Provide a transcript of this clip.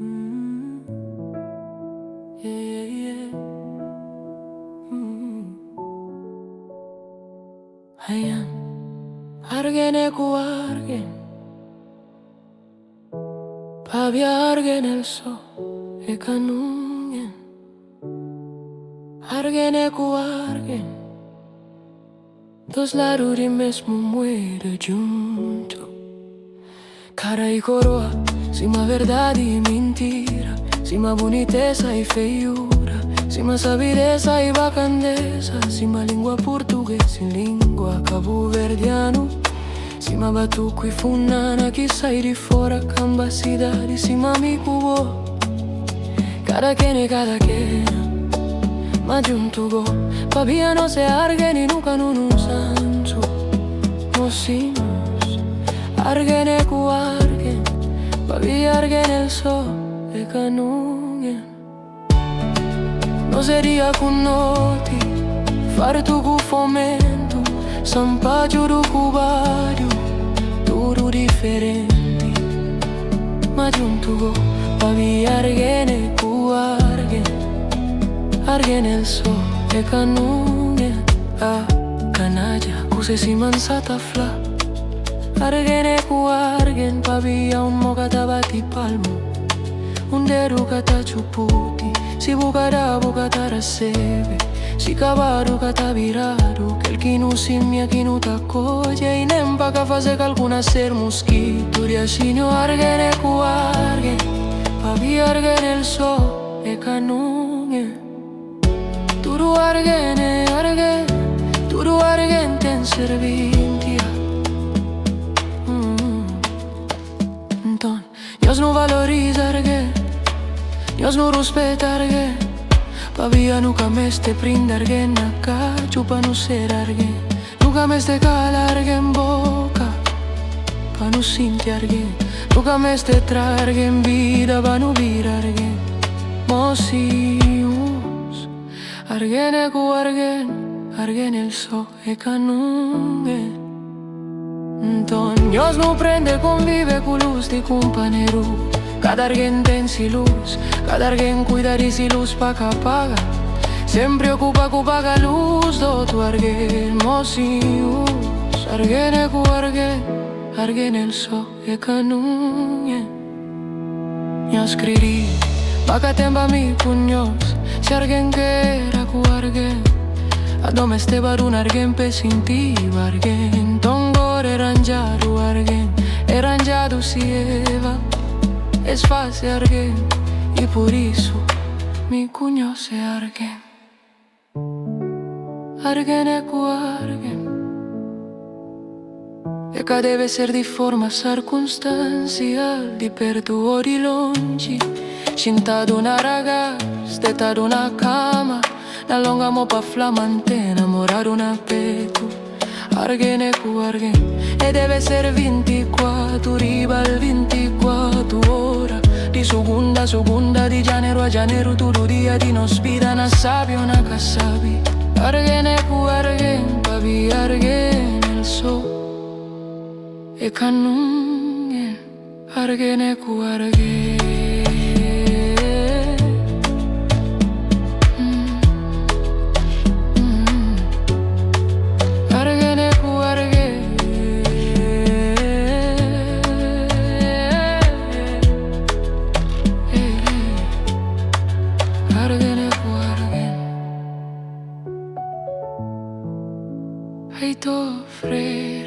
Mm, yeah, yeah. Ayan, argen ku argen, pavia argen el so e canungen. Argen ku argen, dos lados do mesmo muere junto. Cara e coroa, cima verdade e mentira, cima boniteza e feiura, cima sabiduría e bacandeza, cima língua portuguesa e língua cabo-verdiano, cima batuco e funana que sai de fora camba cidade, cima amigo bo, cada quem, ma junto go, pavia no se argen e nunca non sanso, mosinos, argen e cu argen, pavia argen el so e canungen. No seria con noti, fare tu cu fomento, sampaggio du cubario, tutto differenti, ma giunto go, pavia argen e cu argen, argen el so e canungen. Ah, canaglia, cuse si mansata fla, argen e cu argen, pavia un moga tabati palmo, un deru kata chuputi, si bukara bukatara sebe, si cavaru kata viraru, che il chinu simmia chinu t'accoglie, in empa che fa se qualcuna ser mosquito, riascino argen e cu argen, pavia argen el so e canungen. Turu argen e argen, turu argen ten servintia. Então, Dios não valoriza argen, Dios no respeta argen, pavia nunca me este prinda argen acá, chupa no ser argen, nunca me este cala argen boca, pa no sinti argen, nunca me este tra argen vida, pa no vir argen, mosius, argen e cu argen, argen el so e canungen. Então, Dios no prende, convive con luz di companeru, cada argen ten si luz, cada argen cuida di si luz pa' que apaga, sempre ocupa cu paga luz do tu argen, mosius, argen e cu argen, argen el so e canungen. Io scriri, pa' que temba mi cugnos, si argen che era cu argen, a dome steva un argen pe sintiva argen, tongore rangiaru argen, e rangiado si eva, es fácil argen, y por eso mi cuño se argen. Argen e cu argen, e che deve ser di forma circunstanzial, di per tu ori longi, scintato una ragazza, stata una cama, la longa mopa flamante, innamorare una petu. Argen e cu argen, e deve ser 24, riba al 24 ora, di segunda, di janeiro a janeiro, tutto dia di non spida, na sabi o na casabi. Argen e cu argen, pavi argen el so e canungen, argen e cu argen. Hai to fre